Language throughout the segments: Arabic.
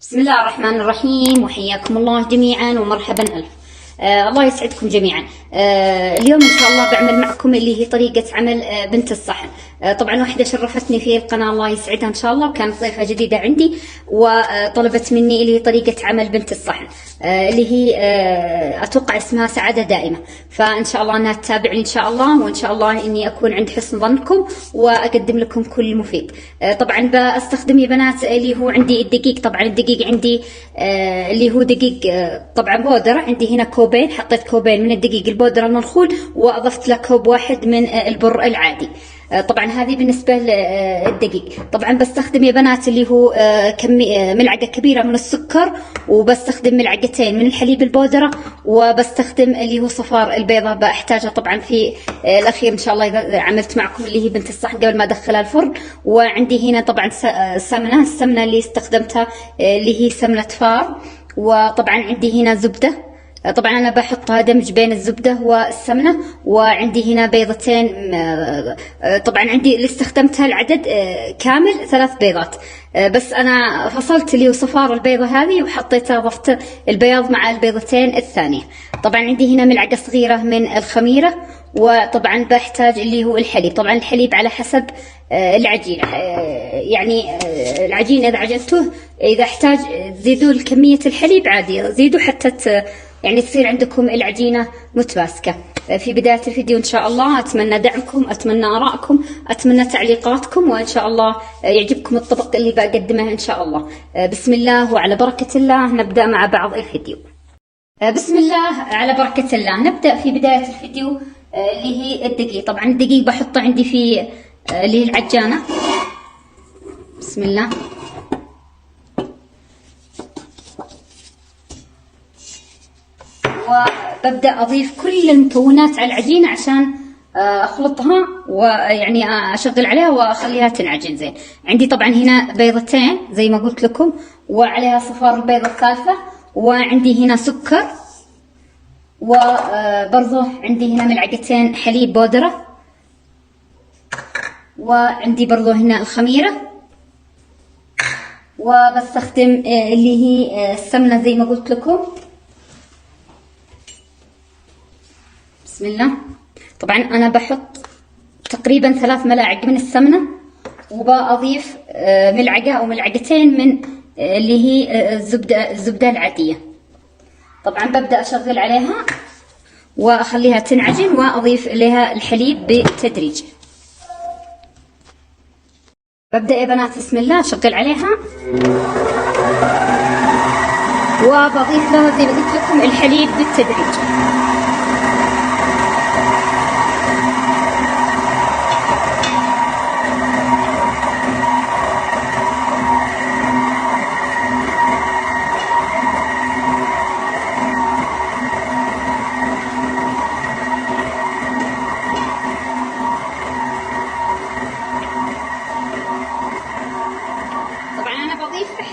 بسم الله الرحمن الرحيم، وحياكم الله جميعا ومرحبا ألف. الله يسعدكم جميعا. اليوم إن شاء الله بعمل معكم اللي هي طريقة عمل بنت الصحن. طبعا واحدة شرفتني في القناة، الله يسعدها إن شاء الله، وكانت ضيفة جديدة عندي وطلبت مني اللي هي طريقة عمل بنت الصحن، اللي هي أتوقع اسمها سعادة دائمة. فإن شاء الله أنها تتابعني إن شاء الله، وإن شاء الله إني أكون عند حسن ظنكم وأقدم لكم كل مفيد. طبعا بستخدم يا بنات اللي هو عندي الدقيق. طبعا الدقيق عندي اللي هو دقيق طبعا بودرة. عندي هنا كوبين، حطيت كوبين من الدقيق البودرة المنخول وأضفت له كوب واحد من البر العادي. طبعا هذه بالنسبة للدقيق. طبعا بستخدم يا بنات اللي هو ملعقة كبيرة من السكر، وبستخدم ملعقتين من الحليب البودرة، وبستخدم اللي هو صفار البيضة بحتاجها طبعا في الأخير إن شاء الله إذا عملت معكم اللي هي بنت الصحن قبل ما أدخلها الفرن. وعندي هنا طبعا السمنة اللي استخدمتها اللي هي سمنة فار. وطبعا عندي هنا زبدة، طبعا أنا بحطها دمج بين الزبدة والسمنة. وعندي هنا بيضتين، طبعا عندي اللي استخدمتها العدد كامل 3 بيضات، بس أنا فصلت اللي هو صفار البيضة هذه وحطيتها، ضفت البياض مع البيضتين الثانية. طبعا عندي هنا ملعقة صغيرة من الخميرة، وطبعا بحتاج اللي هو الحليب. طبعا الحليب على حسب العجينة، يعني العجين إذا عجنتوه إذا احتاج تزيدوا كمية الحليب عادي زيدوا حتى يعني تصير عندكم العجينة متماسكة. في بداية الفيديو إن شاء الله أتمنى دعمكم، أتمنى آرائكم، أتمنى تعليقاتكم، وإن شاء الله يعجبكم الطبق اللي بقدمه إن شاء الله. بسم الله وعلى بركة الله نبدأ مع بعض الفيديو. بسم الله على بركة الله. نبدأ في بداية الفيديو اللي هي الدقيق. طبعا الدقيق بحطه عندي في اللي هي العجانة. بسم الله. وببدأ أضيف كل المكونات على العجينة عشان أخلطها، ويعني أشغل عليها وأخليها تنعجن زين. عندي طبعا هنا بيضتين زي ما قلت لكم، وعليها صفار البيضة الثالثة، وعندي هنا سكر، وبرضه عندي هنا ملعقتين حليب بودرة، وعندي برضه هنا الخميرة، وبستخدم اللي هي السمنة زي ما قلت لكم. بسم الله. طبعا أنا بحط تقريبا 3 ملاعق من السمنة، وبأضيف ملعقة أو ملعقتين من اللي هي الزبدة العادية. طبعا ببدأ أشغل عليها وأخليها تنعجن، وأضيف إليها الحليب بالتدريج. ببدأ يا بنات بسم الله أشغل عليها، وبضيف لها زي ما قلت لكم الحليب بالتدريج.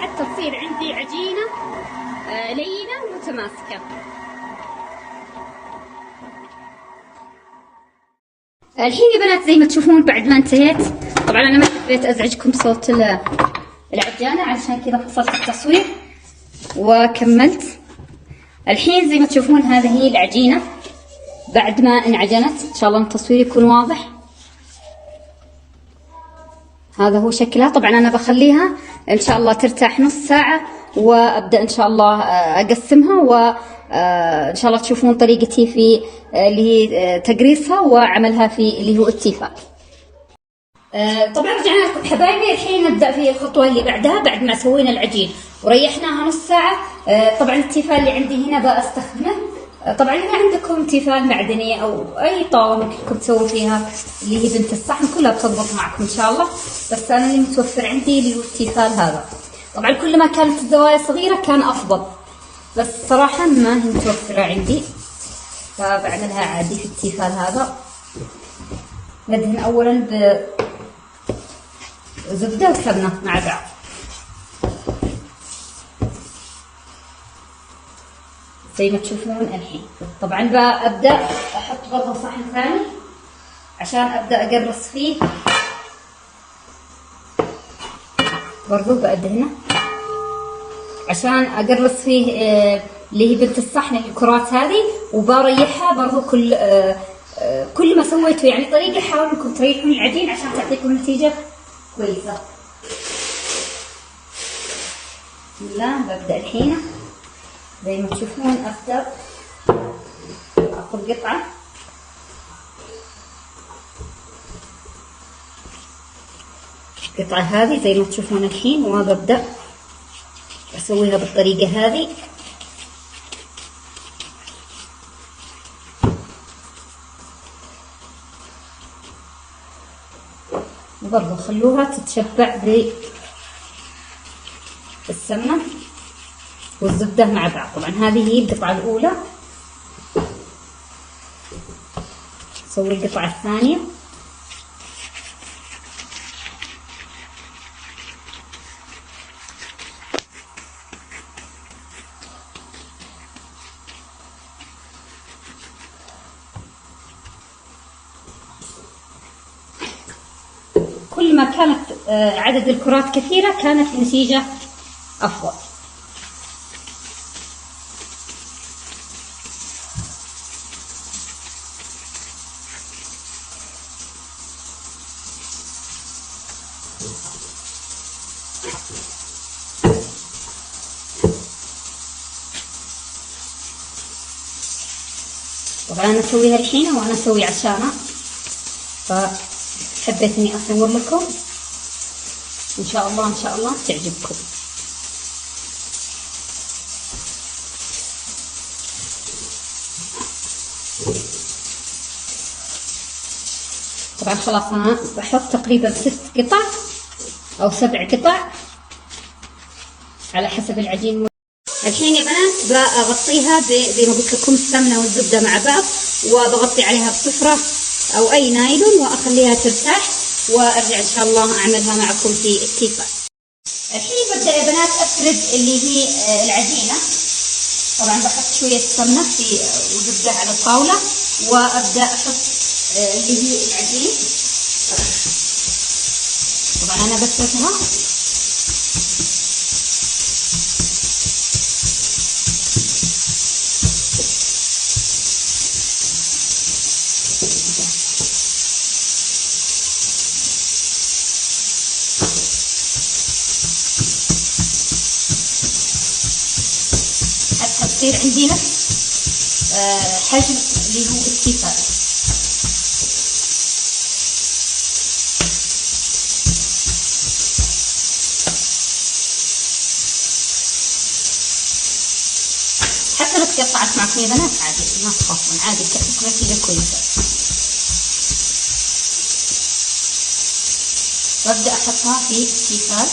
حتى تصير عندي عجينة لينة ومتماسكة. الحين يا بنات زي ما تشوفون بعد ما انتهيت، طبعا انا ما حبيت ازعجكم بصوت العجانة علشان كذا فصلت التصوير وكملت. الحين زي ما تشوفون هذه هي العجينة بعد ما انعجنت. ان شاء الله التصوير يكون واضح. هذا هو شكلها. طبعا انا بخليها ان شاء الله ترتاح نص ساعة، وابدا ان شاء الله اقسمها، وان شاء الله تشوفون طريقتي في اللي هي تقريصها وعملها في اللي هو التيفال. طبعا رجعنا لكم حبايبي. الحين نبدا في الخطوه اللي بعدها بعد ما سوينا العجين وريحناها نص ساعة. طبعا التيفال اللي عندي هنا بستخدمه. طبعا إذا عندكم تيفال معدني أو أي طاولة ممكن تسووا فيها اللي هي بنت الصحن كلها بتضبط معكم إن شاء الله، بس أنا اللي متوفر عندي اللي هو التيفال هذا. طبعا كل ما كانت الزوايا صغيرة كان أفضل، بس صراحة ما هي متوفرة عندي، فبعملها عادي في التيفال هذا. ندهن أولا بزبدة وسمنة مع بعض. زي ما تشوفون الحين. طبعا ببدأ أحط برضه صحن ثاني عشان أبدأ أقرص فيه. برضو بأدهنه عشان اقرص فيه اللي هي بنت الصحن الكرات هذه، وبريحها برضو كل ما سويته يعني طريقه حاولوا انكم تريحون العجين عشان تعطيكم نتيجه كويسه. بسم الله. ببدا الحين زي ما تشوفون ابدا اخذ قطعه هذه زي ما تشوفون الحين، وببدا اسويها بالطريقه هذه. وبرضه خلوها تتشبع بالسمنه والزبده مع بعض. طبعا هذه هي القطعه الاولى. نسوي القطعه الثانيه. كل ما كانت عدد الكرات كثيرة كانت النتيجة أفضل. طبعا أنا أسويها الحين وأنا أسوي عشانها، فحبيت إني أصور لكم. إن شاء الله تعجبكم. طبعا خلاص أنا بحط تقريبا 6 قطع أو 7 قطع على حسب العجين. الحين يا بنات بغطيها زي ما قلت لكم السمنة والزبدة مع بعض، وبغطي عليها بصفرة أو أي نايلون وأخليها ترتاح، وأرجع إن شاء الله أعملها معكم في التيفال. الحين ببدأ يا بنات أفرد اللي هي العجينة. طبعا بحط شوية سمنة وزبدة على الطاولة، وأبدأ أحط اللي هي العجين. طبعا أنا بفردها حتى تصير عندي نفس حجم اللي هو التيفال. حتى لو تقطعت معكم يا بنات عادي، ما تخافون، عادي تكون نتيجة كويسة. وابدأ احطها في التيفال.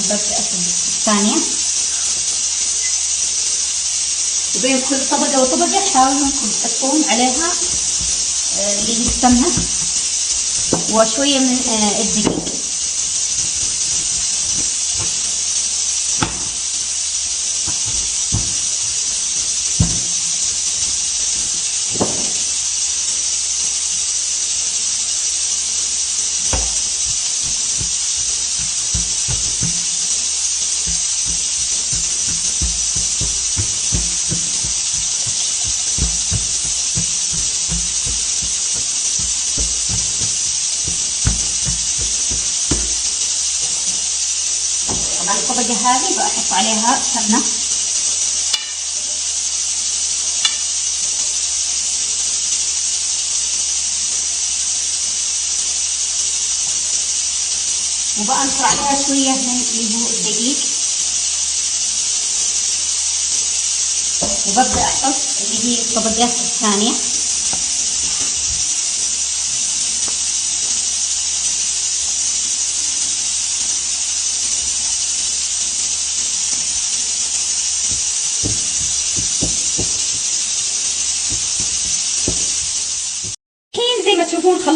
ببدأ أفرد الثانية، وبين كل طبقة وطبقة حاولوا انكم تحطون عليها اللي هي السمنة وشوية من الدقيق. طبعا الطبقة هذه بحط عليها سمنة، وبأنكر عليها شوية من اللي هو الدقيق، وببدأ أحط اللي هي الطبقات الثانية.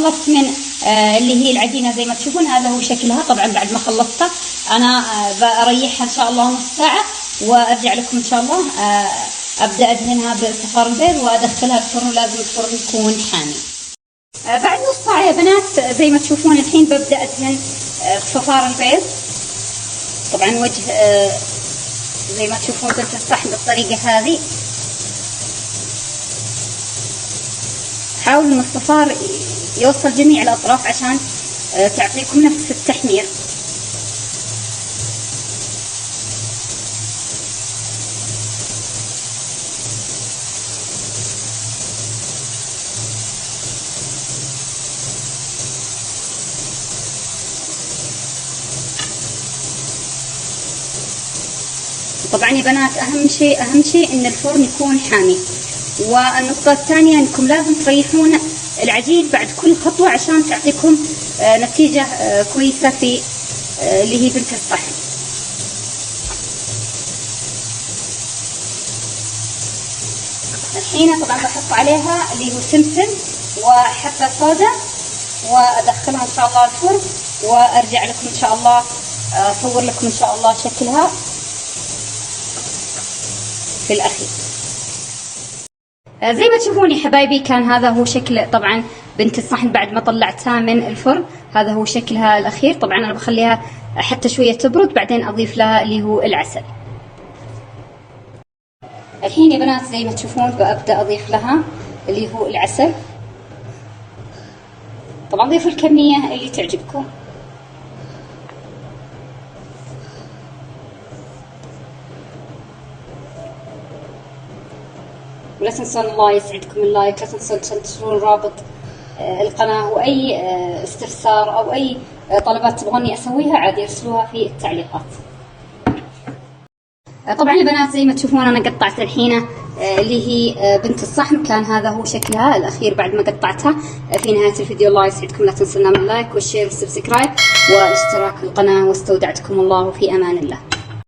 خلصت من اللي هي العجينة زي ما تشوفون، هذا هو شكلها. طبعا بعد ما خلصتها أنا بريحها إن شاء الله نص ساعة، وأرجع لكم إن شاء الله أبدأ أدهنها بصفار البيض وأدخلها الفرن، ولازم الفرن يكون حامي. بعد نص ساعة يا بنات زي ما تشوفون الحين ببدأ أدهن بصفار البيض. طبعا وجه زي ما تشوفون بنت الصحن بالطريقة هذه. حاولوا ان الصفار يوصل جميع الاطراف عشان تعطيكم نفس التحمير. طبعا يا بنات اهم شيء ان الفرن يكون حامي. والنقطة الثانية انكم لازم تريحون العجين بعد كل خطوة عشان تعطيكم نتيجة كويسة في اللي هي بنت الصحن. الحين طبعا بحط عليها اللي هو سمسم وحبة صودا، وادخلها ان شاء الله الفرن، وارجع لكم ان شاء الله اصور لكم ان شاء الله شكلها في الاخير. زي ما تشوفون يا حبايبي كان هذا هو شكل طبعا بنت الصحن بعد ما طلعتها من الفرن. هذا هو شكلها الاخير. طبعا انا بخليها حتى شويه تبرد، بعدين اضيف لها اللي هو العسل. الحين يا بنات زي ما تشوفون ببدا اضيف لها اللي هو العسل. طبعا ضيفوا الكميه اللي تعجبكم. ولا تنسون الله يسعدكم اللايك، لا تنسون تنشرون رابط القناة، وأي استفسار أو أي طلبات تبغوني أسويها عادي ارسلوها في التعليقات. طبعا يا بنات زي ما تشوفون أنا قطعت الحين اللي هي بنت الصحن. كان هذا هو شكلها الأخير بعد ما قطعتها. في نهاية الفيديو الله يسعدكم، لا تنسونا من اللايك والشير والسبسكرايب والاشتراك في القناة، واستودعتكم الله في أمان الله.